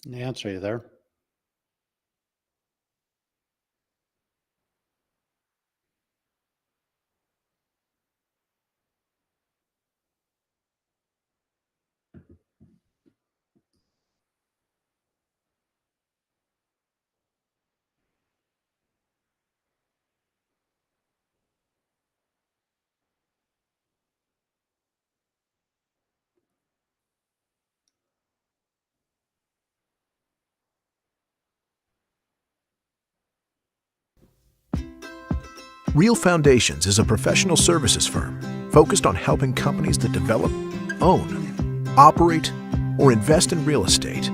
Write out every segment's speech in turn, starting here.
The answer you there. Real Foundations is a professional services firm focused on helping companies that develop, own, operate, or invest in real estate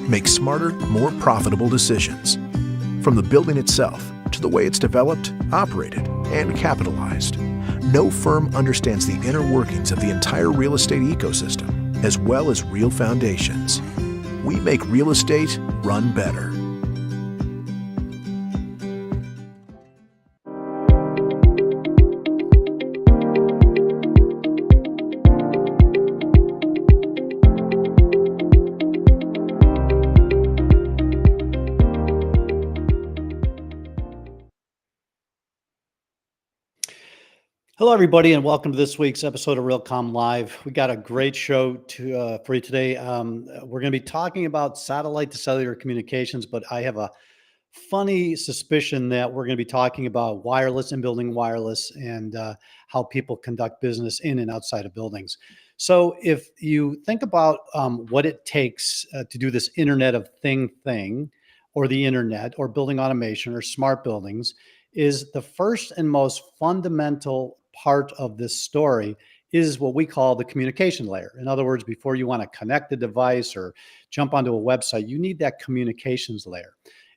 make smarter, more profitable decisions. From the building itself to the way it's developed, operated, and capitalized, no firm understands the inner workings of the entire real estate ecosystem as well as Real Foundations. We make real estate run better. Hello, everybody, and welcome to this week's episode of Realcomm Live. We got a great show for you today. We're going to be talking about satellite to cellular communications, but I have a funny suspicion that we're going to be talking about wireless and building wireless and how people conduct business in and outside of buildings. So, if you think about what it takes to do this Internet of thing, or the internet, or building automation, or smart buildings, is the first and most fundamental part of this story is what we call the communication layer. In other words, before you want to connect a device or jump onto a website, you need that communications layer.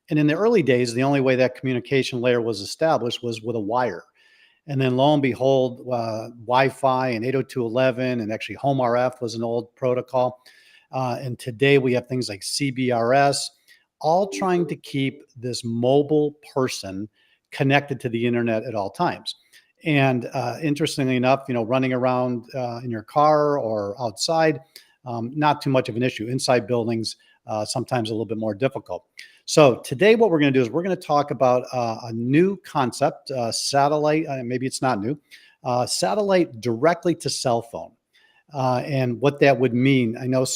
And in the early days, the only way that communication layer was established was with a wire. And then lo and behold, Wi-Fi and 802.11 and actually Home RF was an old protocol. And today we have things like CBRS, all trying to keep this mobile person connected to the internet at all times. And interestingly enough, running around in your car or outside, not too much of an issue. Inside buildings, sometimes a little bit more difficult. So today what we're going to do is we're going to talk about a new concept, satellite, maybe it's not new, satellite directly to cell phone. And what that would mean. I know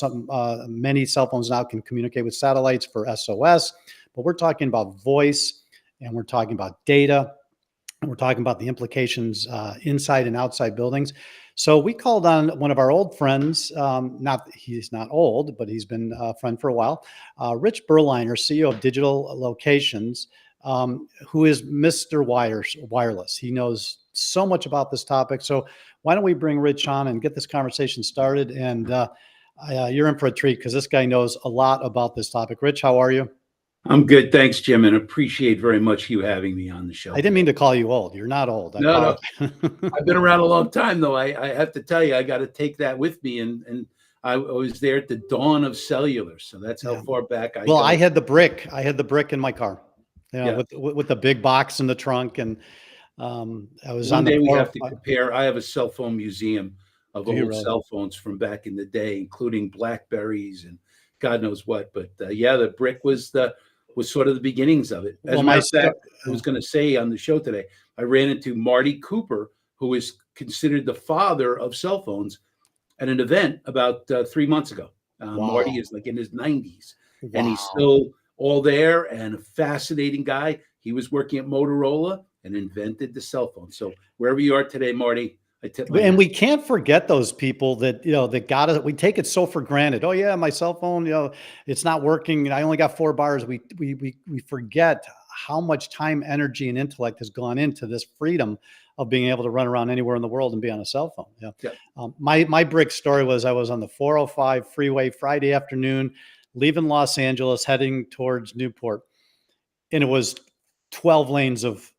many cell phones now can communicate with satellites for SOS, but we're talking about voice and we're talking about data. And we're talking about the implications inside and outside buildings. So we called on one of our old friends. He's not old, but he's been a friend for a while. Rich Berliner, CEO of Digital Locations, who is Mr. Wireless. He knows so much about this topic. So why don't we bring Rich on and get this conversation started? And you're in for a treat because this guy knows a lot about this topic. Rich, how are you? I'm good. Thanks, Jim, and appreciate very much you having me on the show. I didn't mean to call you old. You're not old. No. I've been around a long time, though. I have to tell you, I got to take that with me. And I was there at the dawn of cellular. So that's how far back I go. I had the brick. I had the brick in my car, with the big box in the trunk. And I was One on the day we have 405. to compare. I have a cell phone museum of Do you old really? cell phones from back in the day, including Blackberries and God knows what. But the brick was sort of the beginnings of it. As Well, a matter of fact, I was going to say on the show today, I ran into Marty Cooper, who is considered the father of cell phones, at an event about 3 months ago. Marty is like in his 90s, and he's still all there and a fascinating guy. He was working at Motorola and invented the cell phone. So wherever you are today, Marty, I tip my hat. And we can't forget those people that, that got it. We take it so for granted. Oh yeah, my cell phone, it's not working. I only got 4 bars. We forget how much time, energy, and intellect has gone into this freedom of being able to run around anywhere in the world and be on a cell phone. Yeah. My brick story was I was on the 405 freeway Friday afternoon, leaving Los Angeles, heading towards Newport, and it was 12 lanes of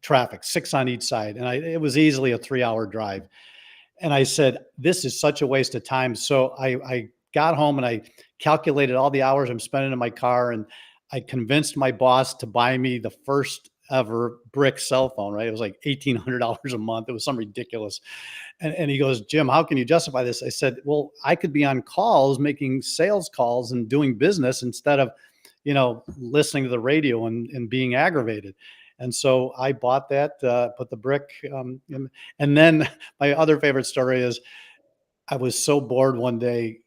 traffic, 6 on each side. And it was easily a 3-hour drive. And I said, this is such a waste of time. So I got home and I calculated all the hours I'm spending in my car. And I convinced my boss to buy me the first ever brick cell phone, right? It was like $1,800 a month. It was some ridiculous. And he goes, Jim, how can you justify this? I said, well, I could be on calls, making sales calls and doing business instead of, listening to the radio and being aggravated. And so I bought that, put the brick in. And then my other favorite story is I was so bored one day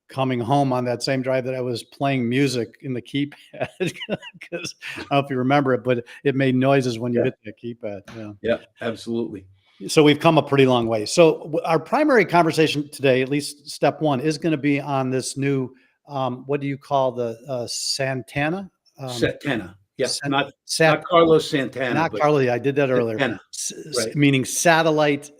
coming home on that same drive that I was playing music in the keypad because I don't know if you remember it, but it made noises when you Yeah. hit the keypad. Yeah. Yeah, absolutely. So we've come a pretty long way. So our primary conversation today, at least step one, is going to be on this new, what do you call the Santana? Satenna. Yeah, Sat, not sat, Carlos Santana, not but Carly. I did that earlier. Satenna, right? Meaning satellite,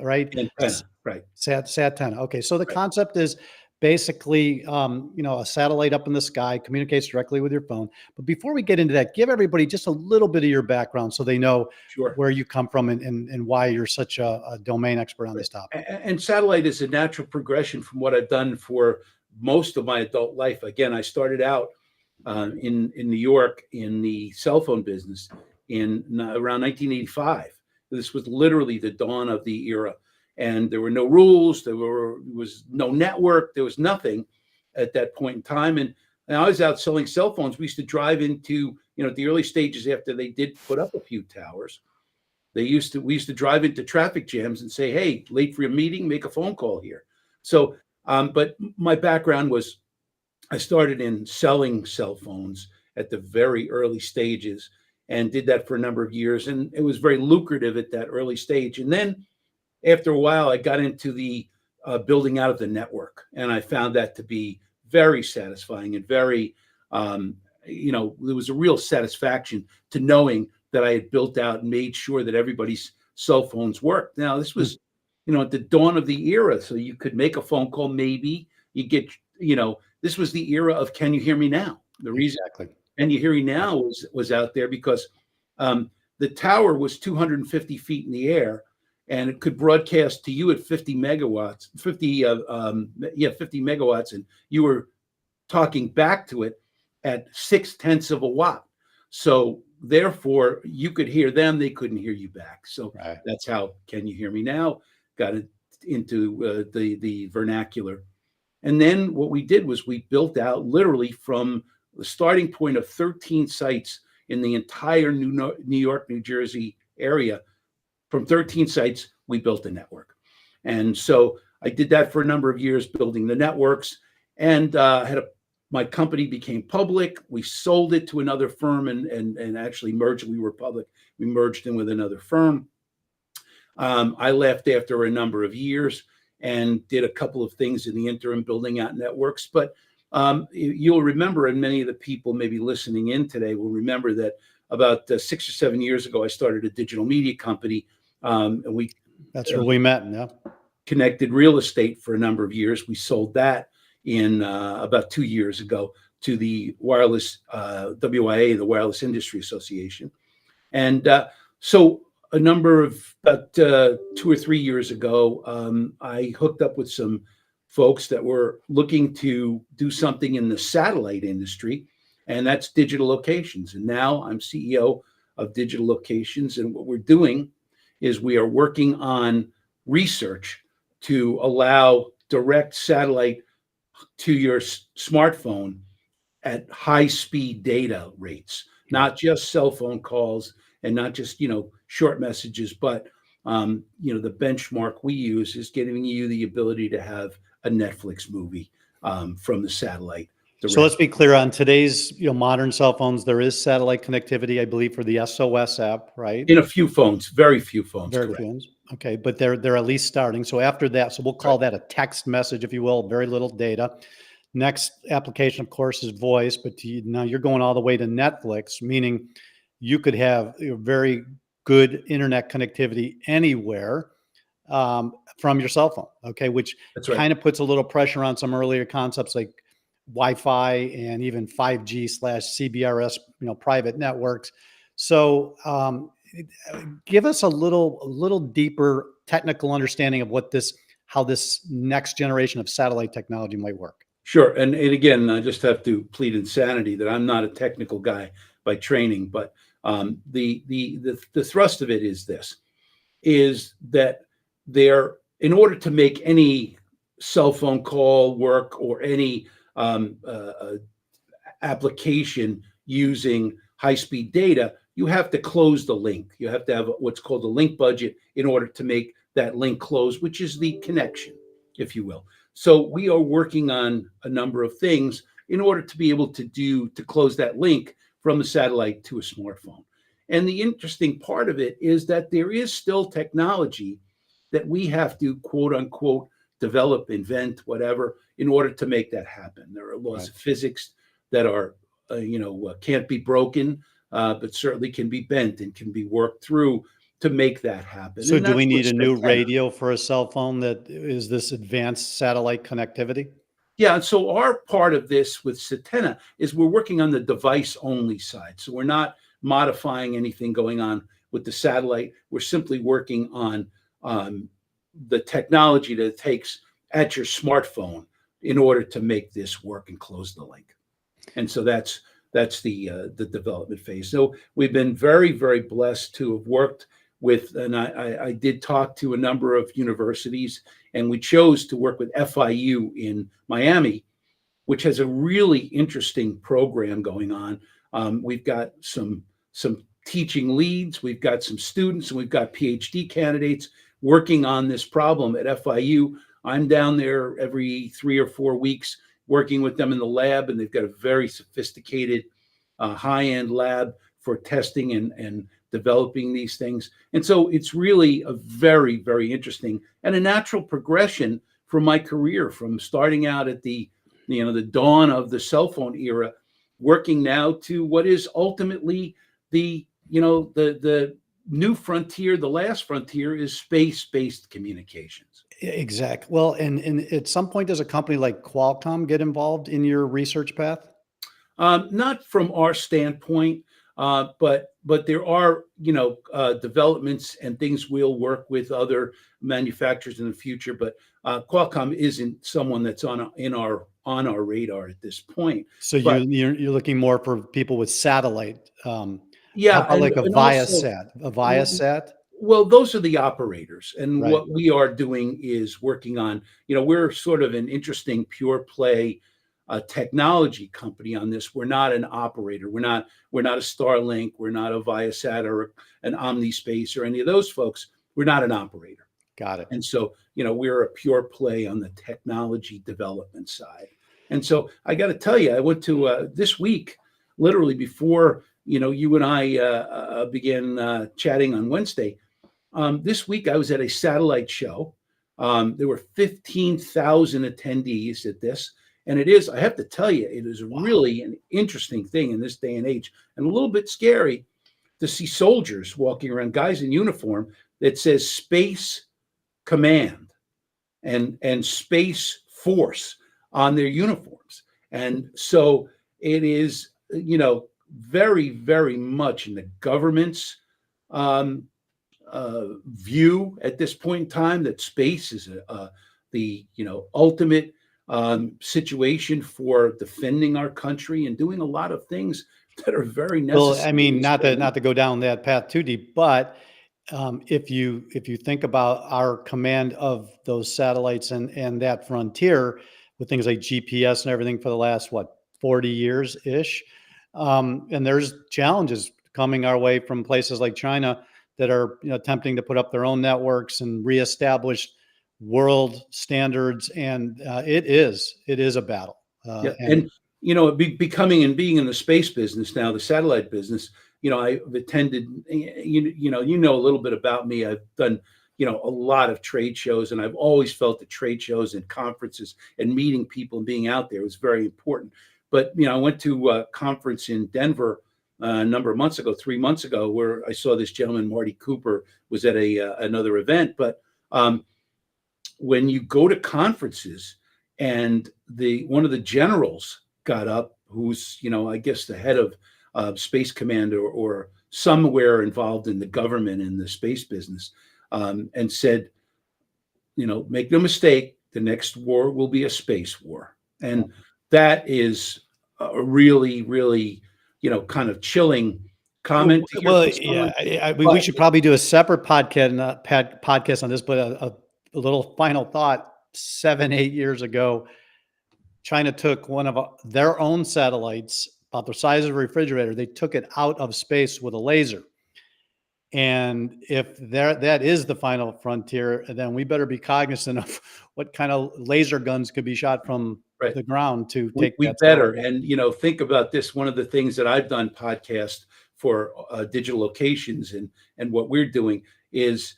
right? Antenna, right? Satenna. Okay, so the Right. concept is basically, a satellite up in the sky communicates directly with your phone. But before we get into that, give everybody just a little bit of your background so they know Sure. where you come from and why you're such a domain expert on this topic. And satellite is a natural progression from what I've done for most of my adult life. Again, I started out in New York in the cell phone business in around 1985. This was literally the dawn of the era, and there were no rules. There was no network. There was nothing at that point in time. And I was out selling cell phones. We used to drive into the early stages after they did put up a few towers. We used to drive into traffic jams and say, "Hey, late for your meeting? Make a phone call here." So, but my background was I started in selling cell phones at the very early stages and did that for a number of years, and it was very lucrative at that early stage. And then after a while, I got into the building out of the network, and I found that to be very satisfying and very, there was a real satisfaction to knowing that I had built out and made sure that everybody's cell phones worked. Now, this was, at the dawn of the era, so you could make a phone call, maybe you get, this was the era of "Can you hear me now?" The reason Exactly. "Can you hear me now" was out there because the tower was 250 feet in the air, and it could broadcast to you at 50 megawatts, 50 megawatts, and you were talking back to it at 0.6 of a watt. So therefore, you could hear them; they couldn't hear you back. So Right. that's how "Can you hear me now" got it into the vernacular. And then what we did was we built out literally from the starting point of 13 sites in the entire New York, New Jersey area. From 13 sites, we built a network. And so I did that for a number of years, building the networks, and my company became public. We sold it to another firm and actually merged. We were public. We merged in with another firm. I left after a number of years and did a couple of things in the interim, building out networks. But you'll remember, and many of the people maybe listening in today will remember that about 6 or 7 years ago, I started a digital media company. And That's where we met. Yeah. connected real estate for a number of years. We sold that in about 2 years ago to the wireless WIA, the Wireless Industry Association. And so a number of about 2 or 3 years ago, I hooked up with some folks that were looking to do something in the satellite industry, and that's Digital Locations. And now I'm CEO of Digital Locations, and what we're doing is we are working on research to allow direct satellite to your smartphone at high speed data rates, not just cell phone calls and not just, short messages, but, the benchmark we use is giving you the ability to have a Netflix movie from the satellite. So let's be clear on today's, modern cell phones. There is satellite connectivity, I believe, for the SOS app, right? In a few phones, very few phones, Very correct. few. Okay, but they're at least starting. So after that, so we'll call that a text message, if you will, very little data. Next application, of course, is voice, but now you're going all the way to Netflix, meaning you could have very good internet connectivity anywhere from your cell phone. Okay, which That's right. kind of puts a little pressure on some earlier concepts like Wi-Fi and even 5G/CBRS, private networks. So give us a little deeper technical understanding of how this next generation of satellite technology might work. Sure. And again, I just have to plead insanity that I'm not a technical guy by training, but The thrust of it is this: is that they're in order to make any cell phone call work or any application using high-speed data, you have to close the link. You have to have what's called a link budget in order to make that link close, which is the connection, if you will. So we are working on a number of things in order to be able to close that link from a satellite to a smartphone. And the interesting part of it is that there is still technology that we have to, quote unquote, develop, invent, whatever, in order to make that happen. There are laws of physics that are, can't be broken, but certainly can be bent and can be worked through to make that happen. So And do we that's what need a new Satenna. radio for a cell phone that is this advanced satellite connectivity? Yeah, and so our part of this with Satenna is we're working on the device only side. So we're not modifying anything going on with the satellite. We're simply working on the technology that it takes at your smartphone in order to make this work and close the link. And so that's the development phase. So we've been very, very blessed to have worked with, and I did talk to a number of universities, and we chose to work with FIU in Miami, which has a really interesting program going on. We've got some teaching leads, we've got some students, and we've got PhD candidates working on this problem at FIU. I'm down there every 3 or 4 weeks working with them in the lab, and they've got a very sophisticated high-end lab for testing and developing these things. And so it's really a very, very interesting and a natural progression from my career, from starting out at the dawn of the cell phone era, working now to what is ultimately the new frontier. The last frontier is space-based communications. Exactly. Well, and at some point, does a company like Qualcomm get involved in your research path? Not from our standpoint, but there are developments and things we'll work with other manufacturers in the future. But Qualcomm isn't someone that's on our radar at this point. So But you're looking more for people with satellite. How yeah, about like a and also, Viasat? A Viasat, well, those are the operators, and right? what we are doing is working on. We're sort of an interesting pure play technology company on this. We're not an operator. We're not a Starlink. We're not a Viasat or an OmniSpace or any of those folks. We're not an operator. Got it. And so, we're a pure play on the technology development side. And so I got to tell you, I went to this week, literally before, you and I began chatting on Wednesday. This week I was at a satellite show. There were 15,000 attendees at this. And I have to tell you, it is really an interesting thing in this day and age, and a little bit scary to see soldiers walking around, guys in uniform that says Space Command and Space Force on their uniforms. And so it is, very, very much in the government's view at this point in time that space is the ultimate situation for defending our country and doing a lot of things that are very necessary. Well, I mean, not to go down that path too deep, but if you think about our command of those satellites and that frontier with things like GPS and everything for the last 40 years ish, and there's challenges coming our way from places like China that are attempting to put up their own networks and reestablish world standards, and it is a battle. Yeah, and becoming and being in the space business now, the satellite business. I've attended. You know a little bit about me. I've done a lot of trade shows, and I've always felt that trade shows and conferences and meeting people and being out there was very important. But I went to a conference in Denver a number of months ago, 3 months ago, where I saw this gentleman, Marty Cooper, was at another event. But when you go to conferences, and one of the generals got up, who's I guess the head of Space Command or somewhere involved in the government in the space business, and said, make no mistake, the next war will be a space war. And that is a really, really, kind of chilling comment to hear Well, from yeah, someone. we But should probably do a separate podcast on this, but a little final thought. 7, 8 years ago, China took one of their own satellites, about the size of a refrigerator. They took it out of space with a laser. And if that is the final frontier, then we better be cognizant of what kind of laser guns could be shot from right. the ground to We take we that better, satellite down. and, think about this, one of the things that I've done podcast for, digital locations and what we're doing is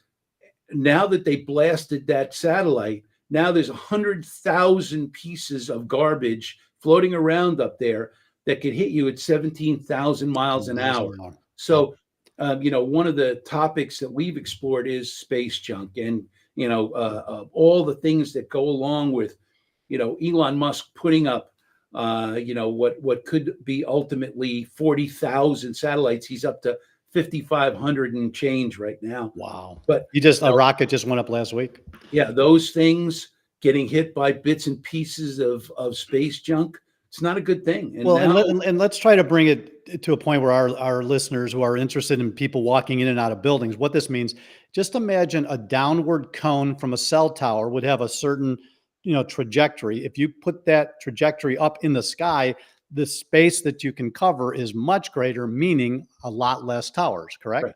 now that they blasted that satellite, now there's 100,000 pieces of garbage floating around up there that could hit you at 17,000 miles an Miles an hour. hour. Yep. So, one of the topics that we've explored is space junk and, all the things that go along with, Elon Musk putting up, what could be ultimately 40,000 satellites. He's up to 5,500 and change right now. Wow. But A rocket just went up last week. yeah, those things getting hit by bits and pieces of space junk, it's not a good thing. And Well, now, and let's try to bring it to a point where our listeners who are interested in people walking in and out of buildings, what this means, just imagine a downward cone from a cell tower would have a certain, trajectory. If you put that trajectory up in the sky, the space that you can cover is much greater, meaning a lot less towers, correct? right.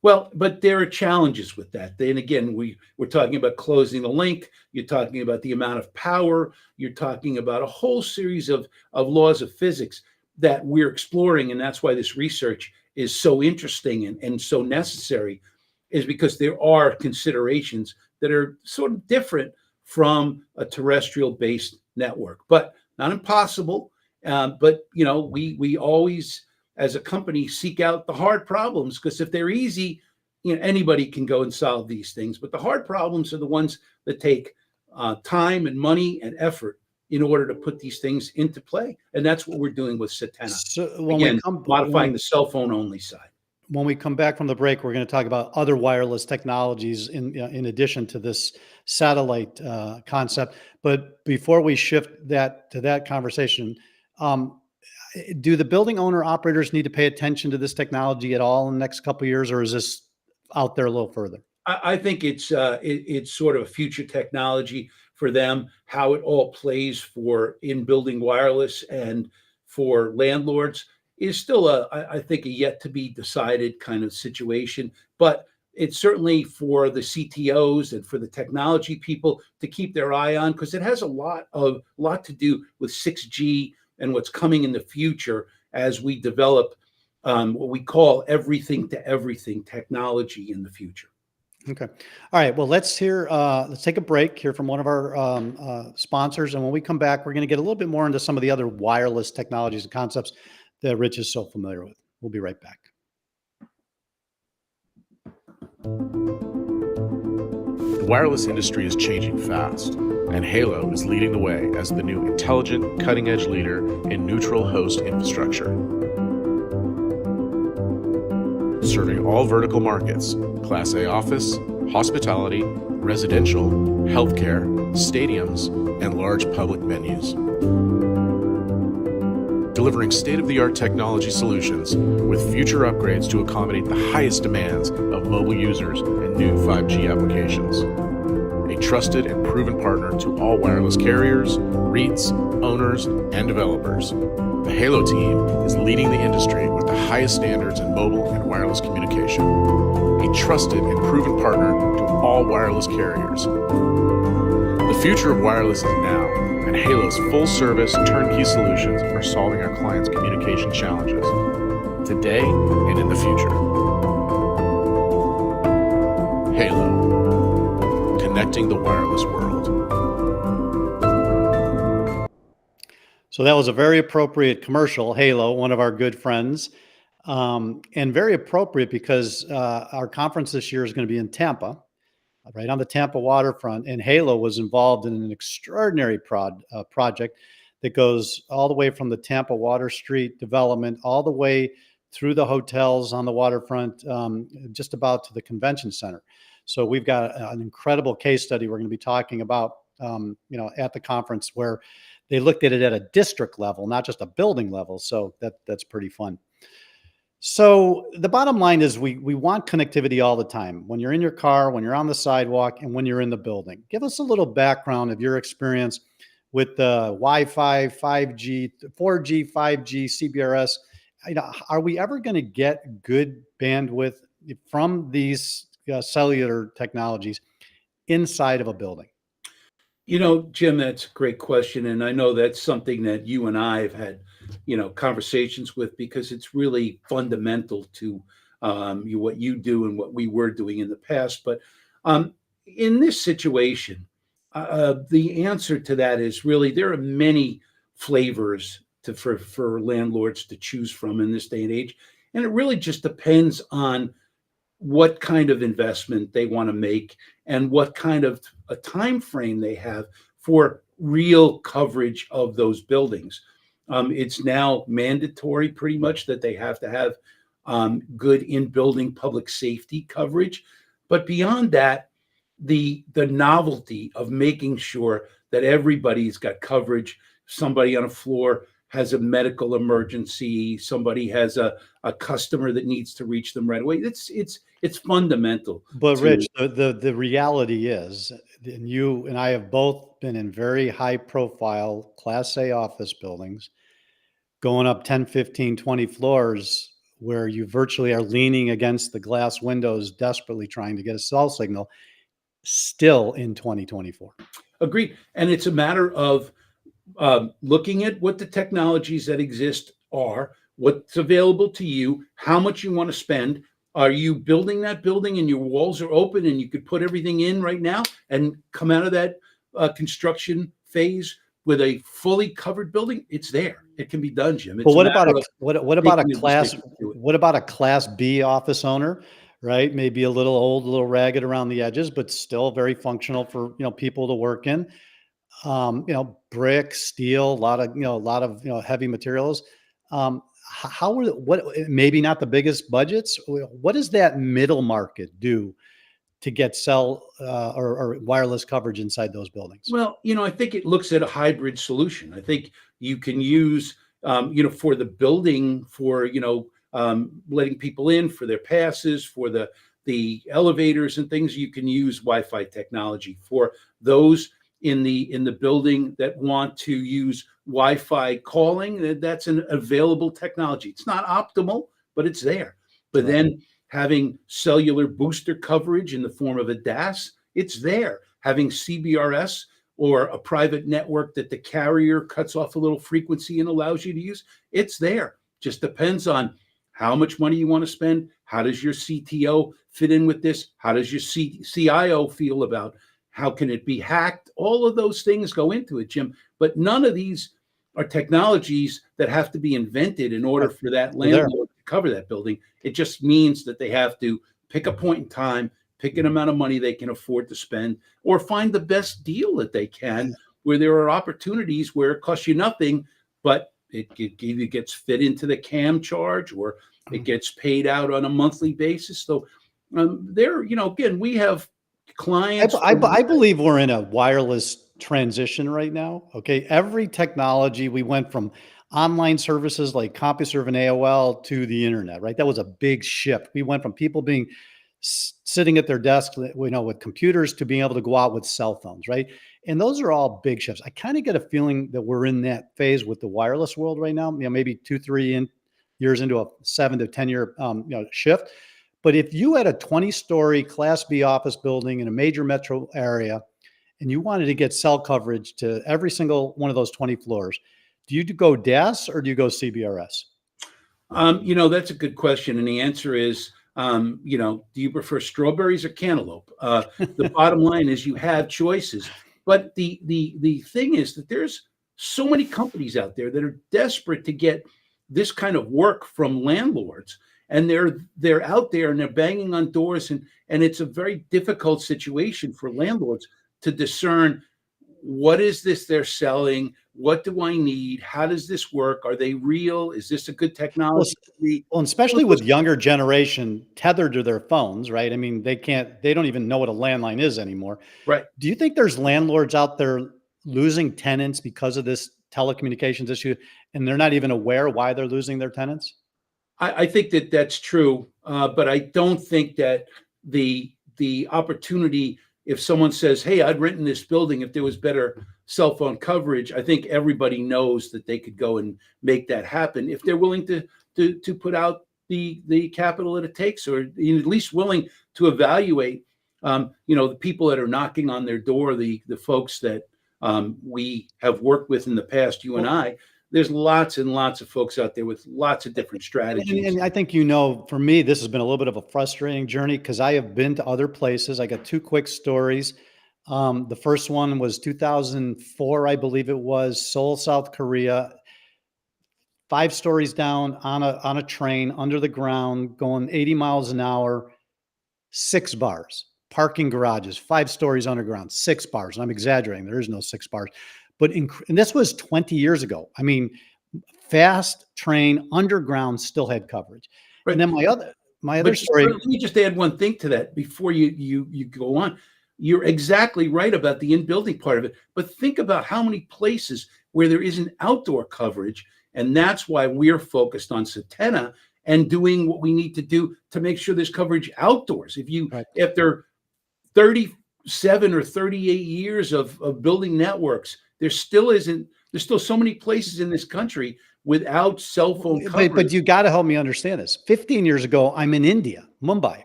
Well, but there are challenges with that. Then again, we're talking about closing the link. You're talking about the amount of power. You're talking about a whole series of laws of physics that we're exploring. And that's why this research is so interesting and so necessary, is because there are considerations that are sort of different from a terrestrial based network, but not impossible. But we always, as a company, seek out the hard problems, because if they're easy, anybody can go and solve these things. But the hard problems are the ones that take time and money and effort in order to put these things into play. And that's what we're doing with Satenna. So Again, modifying the cell phone only side. when we come back from the break, we're going to talk about other wireless technologies in addition to this satellite concept. But before we shift that to that conversation, um, do the building owner operators need to pay attention to this technology at all in the next couple of years, or is this out there a little further? I think it's sort of a future technology for them. How it all plays for in-building wireless and for landlords is still I think, a yet to be decided kind of situation. But it's certainly for the CTOs and for the technology people to keep their eye on, because it has a lot to do with 6G and what's coming in the future as we develop what we call everything to everything technology in the future. Okay. All right. Well, let's take a break, hear from one of our sponsors. And when we come back, we're going to get a little bit more into some of the other wireless technologies and concepts that Rich is so familiar with. We'll be right back. The wireless industry is changing fast, and Halo is leading the way as the new intelligent, cutting-edge leader in neutral host infrastructure. Serving all vertical markets: Class A office, hospitality, residential, healthcare, stadiums, and large public venues. Delivering state-of-the-art technology solutions with future upgrades to accommodate the highest demands of mobile users and new 5G applications. A trusted and proven partner to all wireless carriers, REITs, owners, and developers. The Halo team is leading the industry with the highest standards in mobile and wireless communication. A trusted and proven partner to all wireless carriers. The future of wireless is now, and Halo's full-service turnkey solutions are solving our clients' communication challenges today and in the future. Halo, connecting the wireless world. So that was a very appropriate commercial, Halo, one of our good friends, and very appropriate because our conference this year is going to be in Tampa, right on the Tampa waterfront. And Halo was involved in an extraordinary project that goes all the way from the Tampa Water Street development all the way through the hotels on the waterfront, just about to the convention center. So we've got an incredible case study we're going to be talking about, at the conference, where they looked at it at a district level, not just a building level. So that's pretty fun. So the bottom line is we want connectivity all the time. When you're in your car, when you're on the sidewalk, and when you're in the building. Give us a little background of your experience with the Wi-Fi, 5G, 4G, 5G, CBRS. Are we ever going to get good bandwidth from these cellular technologies inside of a building? Jim, that's a great question. And I know that's something that you and I have had, conversations with because it's really fundamental to what you do and what we were doing in the past. But um, in this situation, the answer to that is really there are many flavors for landlords to choose from in this day and age. And it really just depends on what kind of investment they want to make and what kind of a time frame they have for real coverage of those buildings. It's now mandatory pretty much that they have to have good in-building public safety coverage. But beyond that, the novelty of making sure that everybody's got coverage, somebody on a floor has a medical emergency, somebody has a customer that needs to reach them right away. It's fundamental But to. Rich, the reality is, and you and I have both been in very high profile Class A office buildings, going up 10, 15, 20 floors where you virtually are leaning against the glass windows, desperately trying to get a cell signal, still in 2024. Agreed. And it's a matter of looking at what the technologies that exist are, what's available to you, how much you want to spend. Are you building that building and your walls are open and you could put everything in right now and come out of that construction phase with a fully covered building? It's there. It can be done, Jim. But It's a matter of what about a making a class decision to do it. what about a class B office owner, right? Maybe a little old, a little ragged around the edges, but still very functional for, people to work in. Brick, steel, a lot of, heavy materials. How are what maybe not the biggest budgets? What does that middle market do to get cell or wireless coverage inside those buildings? Well, I think it looks at a hybrid solution. I think you can use, for the building, for letting people in for their passes, for the elevators and things. You can use Wi-Fi technology for those in the building that want to use Wi-Fi calling. That's an available technology. It's not optimal, but it's there. But Right. then having cellular booster coverage in the form of a DAS, it's there. Having CBRS or a private network that the carrier cuts off a little frequency and allows you to use, it's there. Just depends on how much money you want to spend. How does your CTO fit in with this? How does your CIO feel about how can it be hacked? All of those things go into it, Jim. But none of these are technologies that have to be invented in order Right. for that They're there. landlord to cover that building. It just means that they have to pick a point in time, pick an amount of money they can afford to spend, or find the best deal that they can, where there are opportunities where it costs you nothing, but it either gets fit into the CAM charge or it gets paid out on a monthly basis. So again, we have clients I believe we're in a wireless transition right now. Okay. Every technology, we went from online services like CompuServe and AOL to the internet, right? That was a big shift. We went from people being sitting at their desk, with computers to being able to go out with cell phones, right? And those are all big shifts. I kind of get a feeling that we're in that phase with the wireless world right now, maybe 2, 3 years into a 7 to 10 year, shift. But if you had a 20-story Class B office building in a major metro area and you wanted to get cell coverage to every single one of those 20 floors, do you go DAS or do you go CBRS? That's a good question, and the answer is, do you prefer strawberries or cantaloupe? The bottom line is you have choices, but the thing is that there's so many companies out there that are desperate to get this kind of work from landlords, and they're out there and they're banging on doors, and it's a very difficult situation for landlords to discern what is this they're selling. What do I need? How does this work? Are they real? Is this a good Well, technology for me? Well, and All of especially those with younger generation tethered to their phones, right? I mean, they don't even know what a landline is anymore. right. Do you think there's landlords out there losing tenants because of this telecommunications issue and they're not even aware why they're losing their tenants? I think that that's true, but I don't think that the opportunity, if someone says, "Hey, I'd rent in this building if there was better cell phone coverage," I think everybody knows that they could go and make that happen if they're willing to put out the capital that it takes, or at least willing to evaluate. The people that are knocking on their door, the folks that we have worked with in the past, you and I. There's lots and lots of folks out there with lots of different strategies. And I think, for me, this has been a little bit of a frustrating journey because I have been to other places. I got two quick stories. The first one was 2004, I believe it was, Seoul, South Korea. 5 stories down on a train under the ground, going 80 miles an hour. 6 bars, parking garages, 5 stories underground, 6 bars. And I'm exaggerating. There is no 6 bars, but and this was 20 years ago. I mean, fast train underground still had coverage. Right. And then my other story. Let me just add one thing to that before you go on. You're exactly right about the in-building part of it, but think about how many places where there isn't outdoor coverage, and that's why we're focused on Satenna and doing what we need to do to make sure there's coverage outdoors. Right. After 37 or 38 years of building networks, there's still so many places in this country without cell phone coverage. But you got to help me understand this. 15 years ago, I'm in India, Mumbai,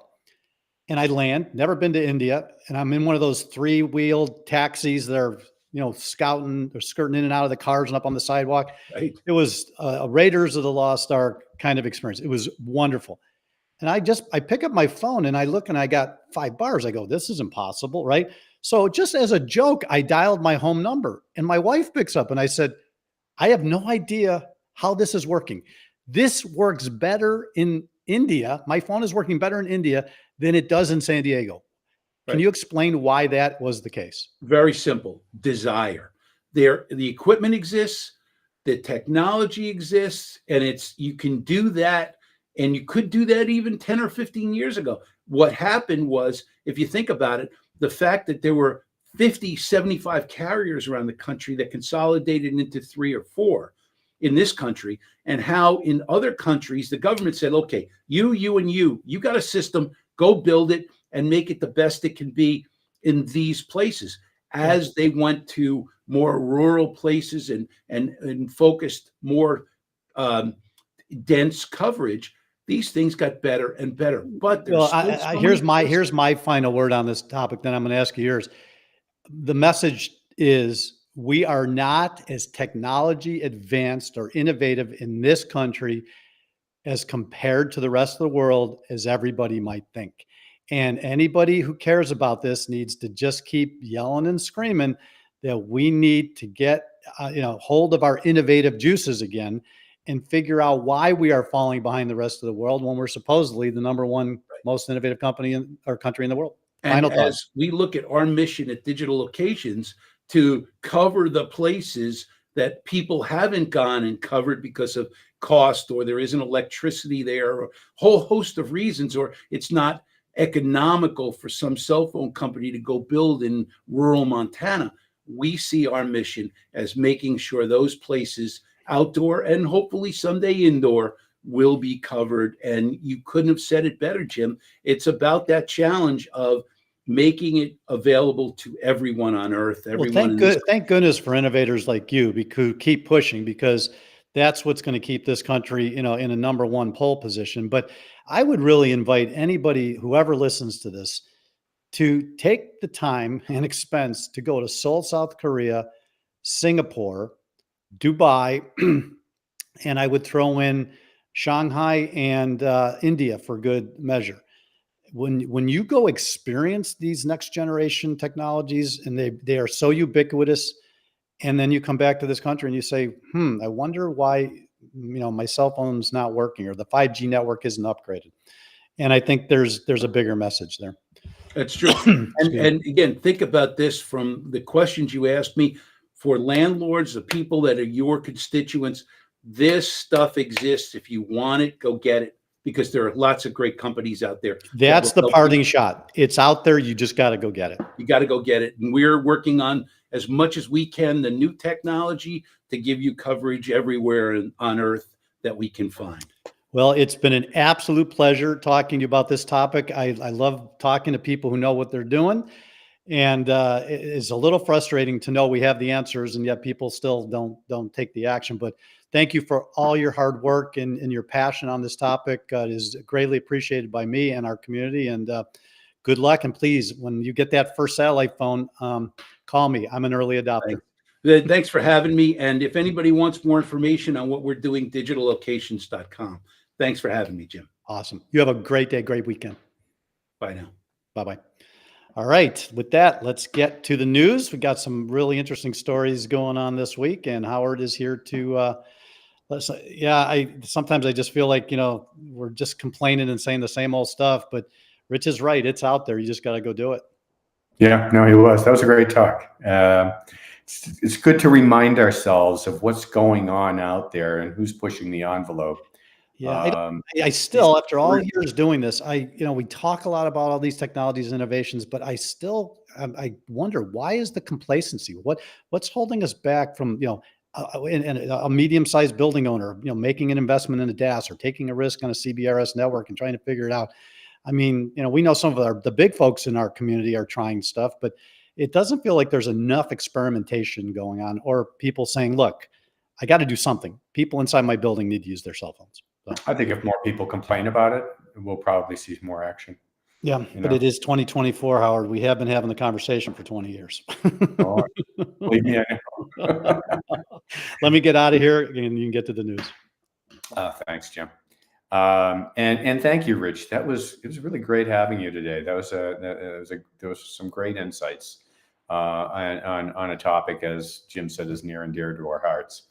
and I land, never been to India, and I'm in one of those 3-wheeled taxis that are, scouting or skirting in and out of the cars and up on the sidewalk. Right. It was a Raiders of the Lost Ark kind of experience. It was wonderful. And I pick up my phone and I look and I got 5 bars. I go, this is impossible, right? So just as a joke, I dialed my home number and my wife picks up and I said, I have no idea how this is working. This works better in India. My phone is working better in India than it does in San Diego. Can you explain why that was the case? Very simple. Desire. The equipment exists, the technology exists, and you can do that, and you could do that even 10 or 15 years ago. What happened was, if you think about it, the fact that there were 50, 75 carriers around the country that consolidated into 3 or 4 in this country, and how in other countries, the government said, okay, you got a system, go build it and make it the best it can be in these places. As they went to more rural places and focused more dense coverage, these things got better and better. But here's my final word on this topic. Then I'm going to ask you yours. The message is we are not as technology advanced or innovative in this country as compared to the rest of the world as everybody might think. And anybody who cares about this needs to just keep yelling and screaming that we need to get hold of our innovative juices again and figure out why we are falling behind the rest of the world when we're supposedly the number one most innovative company in our country in the world. And as we look at our mission at Digital Locations to cover the places that people haven't gone and covered because of cost, or there isn't electricity there, or a whole host of reasons, or it's not economical for some cell phone company to go build in rural Montana, we see our mission as making sure those places outdoor and hopefully someday indoor will be covered. And you couldn't have said it better, Jim. It's about that challenge of making it available to everyone on Earth. Thank goodness for innovators like you who keep pushing, because that's what's going to keep this country, in a number one pole position. But I would really invite anybody, whoever listens to this, to take the time and expense to go to Seoul, South Korea, Singapore, Dubai, and I would throw in Shanghai and India for good measure. When you go experience these next generation technologies, and they are so ubiquitous, and then you come back to this country and you say, I wonder why my cell phone's not working or the 5G network isn't upgraded. And I think there's a bigger message there. That's true. and again, think about this from the questions you asked me. For landlords, the people that are your constituents, this stuff exists. If you want it, go get it, because there are lots of great companies out there. That's the parting shot. It's out there. You just got to go get it. You got to go get it. And we're working on, as much as we can, the new technology to give you coverage everywhere on Earth that we can find. Well, it's been an absolute pleasure talking to you about this topic. I love talking to people who know what they're doing. And it's a little frustrating to know we have the answers and yet people still don't take the action. But thank you for all your hard work and your passion on this topic. It is greatly appreciated by me and our community. And good luck. And please, when you get that first satellite phone, call me. I'm an early adopter. Thanks for having me. And if anybody wants more information on what we're doing, digitallocations.com. Thanks for having me, Jim. Awesome. You have a great day, great weekend. Bye now. Bye-bye. All right. With that, let's get to the news. We got some really interesting stories going on this week, and Howard is here to sometimes I just feel like, we're just complaining and saying the same old stuff, but Rich is right. It's out there. You just got to go do it. Yeah, no, he was. That was a great talk. It's good to remind ourselves of what's going on out there and who's pushing the envelope. Yeah, I still, after all years doing this, we talk a lot about all these technologies and innovations, but I wonder, why is the complacency? What's holding us back from, a medium-sized building owner, making an investment in a DAS or taking a risk on a CBRS network and trying to figure it out? I mean, we know some of the big folks in our community are trying stuff, but it doesn't feel like there's enough experimentation going on, or people saying, look, I got to do something. People inside my building need to use their cell phones. So, I think if more people complain about it, we'll probably see more action. yeah, but it is 2024, Howard. We have been having the conversation for 20 years. Oh, believe me, I know. Let me get out of here and you can get to the news. Thanks, Jim. And thank you, Rich. It was really great having you today. There was some great insights on a topic, as Jim said, is near and dear to our hearts.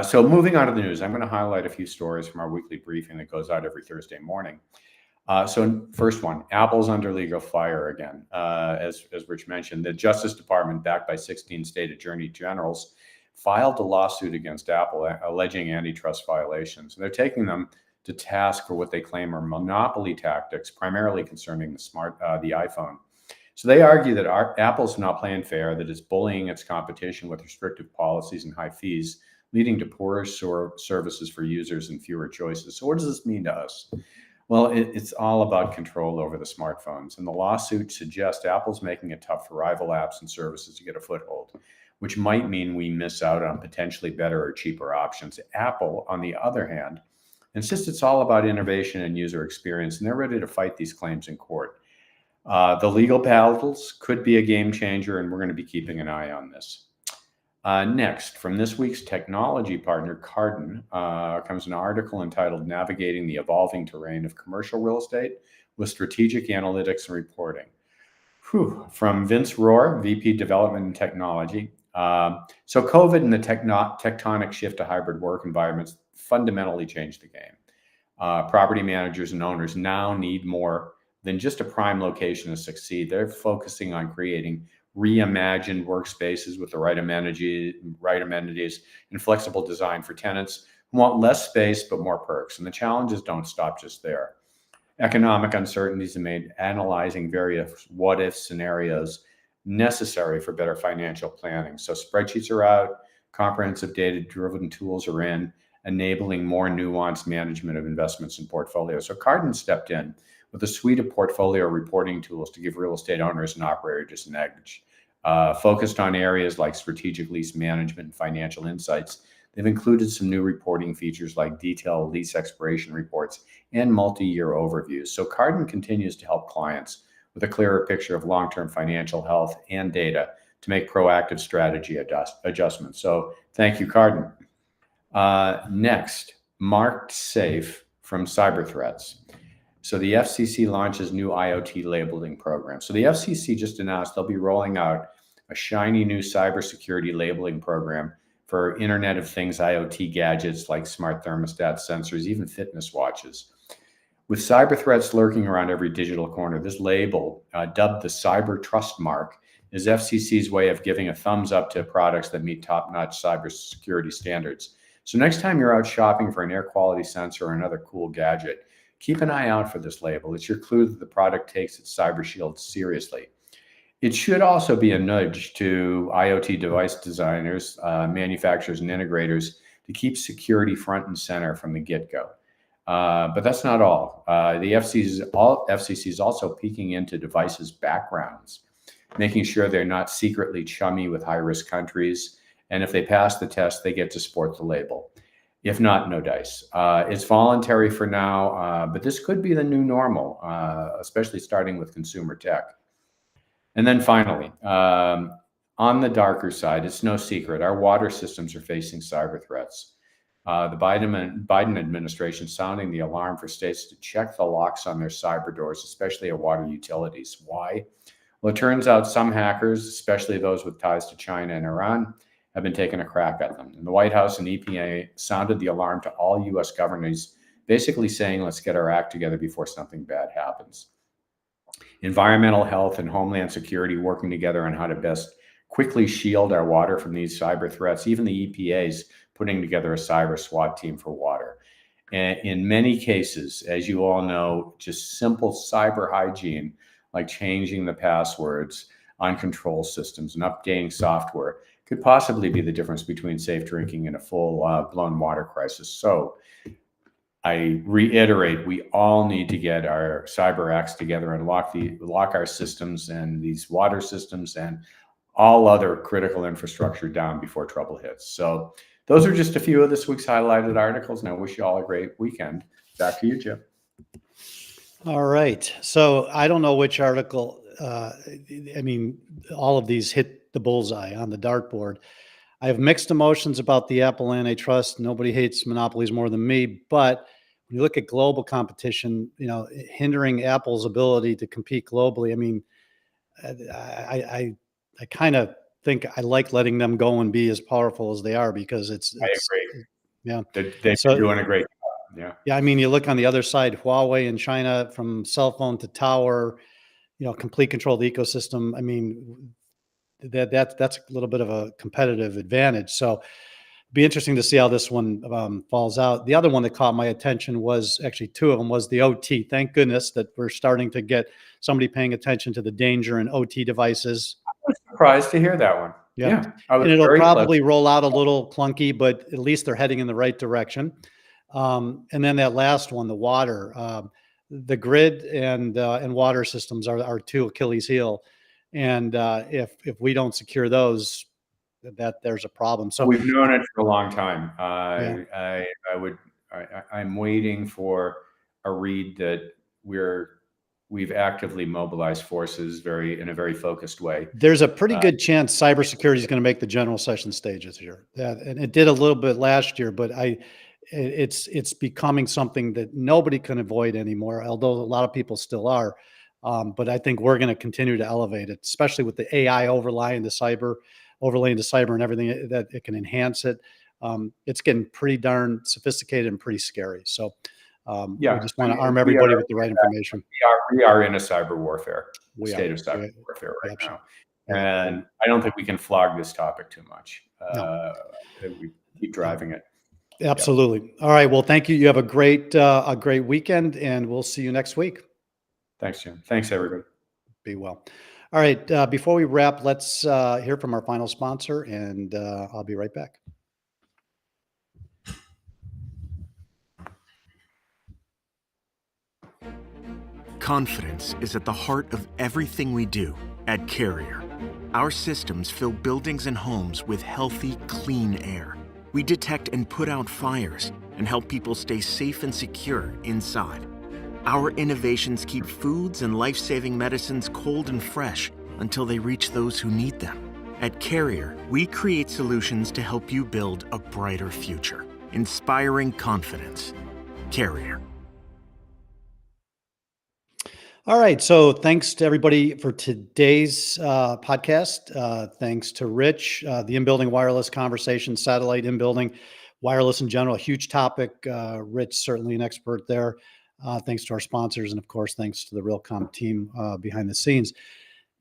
So moving on to the news, I'm going to highlight a few stories from our weekly briefing that goes out every Thursday morning. So first one, Apple's under legal fire again. As Rich mentioned, the Justice Department, backed by 16 state attorney generals, filed a lawsuit against Apple alleging antitrust violations. And they're taking them to task for what they claim are monopoly tactics, primarily concerning the iPhone. So they argue that Apple's not playing fair, that it's bullying its competition with restrictive policies and high fees, leading to poorer services for users and fewer choices. So what does this mean to us? Well, it's all about control over the smartphones. And the lawsuit suggests Apple's making it tough for rival apps and services to get a foothold, which might mean we miss out on potentially better or cheaper options. Apple, on the other hand, insists it's all about innovation and user experience, and they're ready to fight these claims in court. The legal battles could be a game changer, and we're going to be keeping an eye on this. Next, from this week's technology partner, Carden, comes an article entitled Navigating the Evolving Terrain of Commercial Real Estate with Strategic Analytics and Reporting. From Vince Rohr, VP Development and Technology. So COVID and the tectonic shift to hybrid work environments fundamentally changed the game. Property managers and owners now need more than just a prime location to succeed. They're focusing on creating reimagined workspaces with the right amenities and flexible design for tenants who want less space but more perks. And the challenges don't stop just there. Economic uncertainties have made analyzing various what-if scenarios necessary for better financial planning. So spreadsheets are out, comprehensive data-driven tools are in, enabling more nuanced management of investments and portfolios. So Carden stepped in with a suite of portfolio reporting tools to give real estate owners and operators an edge. Focused on areas like strategic lease management and financial insights, they've included some new reporting features like detailed lease expiration reports and multi-year overviews. So Carden continues to help clients with a clearer picture of long-term financial health and data to make proactive strategy adjustments. So thank you, Carden. Next, Marked Safe from cyber threats. So the FCC launches new IoT labeling program. So the FCC just announced they'll be rolling out a shiny new cybersecurity labeling program for Internet of Things IoT gadgets like smart thermostat sensors, even fitness watches. With cyber threats lurking around every digital corner, this label, dubbed the Cyber Trust Mark, is FCC's way of giving a thumbs up to products that meet top-notch cybersecurity standards. So next time you're out shopping for an air quality sensor or another cool gadget, keep an eye out for this label. It's your clue that the product takes its cyber shield seriously. It should also be a nudge to IoT device designers, manufacturers, and integrators to keep security front and center from the get-go. But that's not all. The FCC is also peeking into devices' backgrounds, making sure they're not secretly chummy with high-risk countries. And if they pass the test, they get to sport the label. If not, no dice. It's voluntary for now, but this could be the new normal, especially starting with consumer tech. And then finally, on the darker side, it's no secret, our water systems are facing cyber threats. The Biden administration sounding the alarm for states to check the locks on their cyber doors, especially at water utilities. Why? Well, it turns out some hackers, especially those with ties to China and Iran, have been taking a crack at them. And the White House and EPA sounded the alarm to all U.S. governors, basically saying, let's get our act together before something bad happens. Environmental health and Homeland Security working together on how to best quickly shield our water from these cyber threats. Even the EPA's putting together a cyber SWAT team for water. And in many cases, as you all know, just simple cyber hygiene, like changing the passwords on control systems and updating software, could possibly be the difference between safe drinking and a full-blown water crisis. So I reiterate, we all need to get our cyber acts together and lock our systems and these water systems and all other critical infrastructure down before trouble hits. So those are just a few of this week's highlighted articles, and I wish you all a great weekend. Back to you, Jim. All right. So I don't know which article, I mean, all of these hit the bullseye on the dartboard. I have mixed emotions about the Apple antitrust. Nobody hates monopolies more than me, but when you look at global competition, hindering Apple's ability to compete globally, I mean, I kind of think I like letting them go and be as powerful as they are, because I agree. yeah. They're So doing a great job. Yeah. yeah, I mean, you look on the other side, Huawei in China, from cell phone to tower, complete control of the ecosystem. I mean, that's a little bit of a competitive advantage. So be interesting to see how this one falls out. The other one that caught my attention was actually two of them, was the OT. Thank goodness that we're starting to get somebody paying attention to the danger in OT devices. I was surprised to hear that one. Yeah. I was And it'll very probably pleasant. roll out a little clunky, but at least they're heading in the right direction. And then that last one, the water, the grid and water systems are two Achilles heel. And if we don't secure those, there's a problem. So We've known it for a long time. yeah. I'm waiting for a read that we've actively mobilized forces in a very focused way. There's a pretty good chance cybersecurity is going to make the general session stage this year. And it did a little bit last year, but it's becoming something that nobody can avoid anymore, although a lot of people still are. But I think we're going to continue to elevate it, especially with the AI overlay into cyber and everything that it can enhance it. It's getting pretty darn sophisticated and pretty scary. So we just want to arm everybody with the right information. We are in a cyber warfare State of cyber warfare right Absolutely. now. And I don't think we can flog this topic too much. No. We keep driving it. Absolutely. All right. Well, thank you. You have a great weekend, and we'll see you next week. Thanks, Jim. Thanks, everybody. Be well. All right. Before we wrap, let's hear from our final sponsor, and I'll be right back. Confidence is at the heart of everything we do at Carrier. Our systems fill buildings and homes with healthy, clean air. We detect and put out fires and help people stay safe and secure inside. Our innovations keep foods and life-saving medicines cold and fresh until they reach those who need them. At Carrier, we create solutions to help you build a brighter future. Inspiring confidence. Carrier. All right. So thanks to everybody for today's podcast. Thanks to Rich, the in-building wireless conversation, satellite in-building, wireless in general, a huge topic. Rich, certainly an expert there. Thanks to our sponsors. And of course, thanks to the Realcomm team behind the scenes.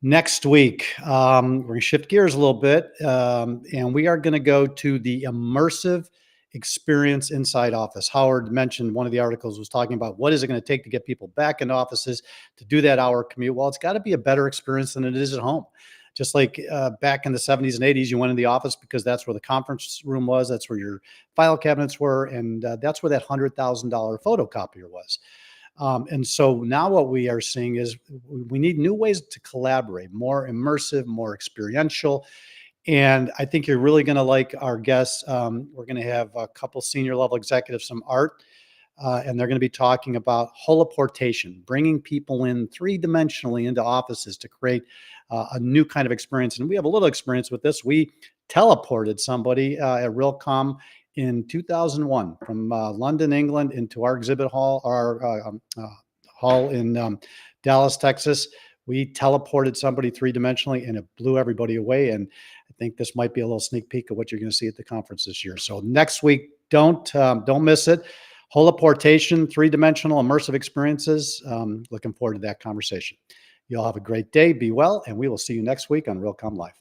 Next week, we're going to shift gears a little bit, and we are going to go to the immersive experience inside office. Howard mentioned one of the articles was talking about what is it going to take to get people back into offices to do that hour commute. Well, it's got to be a better experience than it is at home. Just like back in the 70s and 80s, you went in the office because that's where the conference room was, that's where your file cabinets were, and that's where that $100,000 photocopier was. And so now what we are seeing is we need new ways to collaborate, more immersive, more experiential. And I think you're really going to like our guests. We're going to have a couple senior level executives from Art, and they're going to be talking about holoportation, bringing people in three-dimensionally into offices to create a new kind of experience. And we have a little experience with this. We teleported somebody at Realcomm in 2001 from London, England, into our exhibit hall, hall in Dallas, Texas. We teleported somebody three-dimensionally, and it blew everybody away. And I think this might be a little sneak peek of what you're going to see at the conference this year. So next week, don't miss it. Holoportation, three-dimensional immersive experiences. Looking forward to that conversation. You all have a great day. Be well, and we will see you next week on Realcomm Live.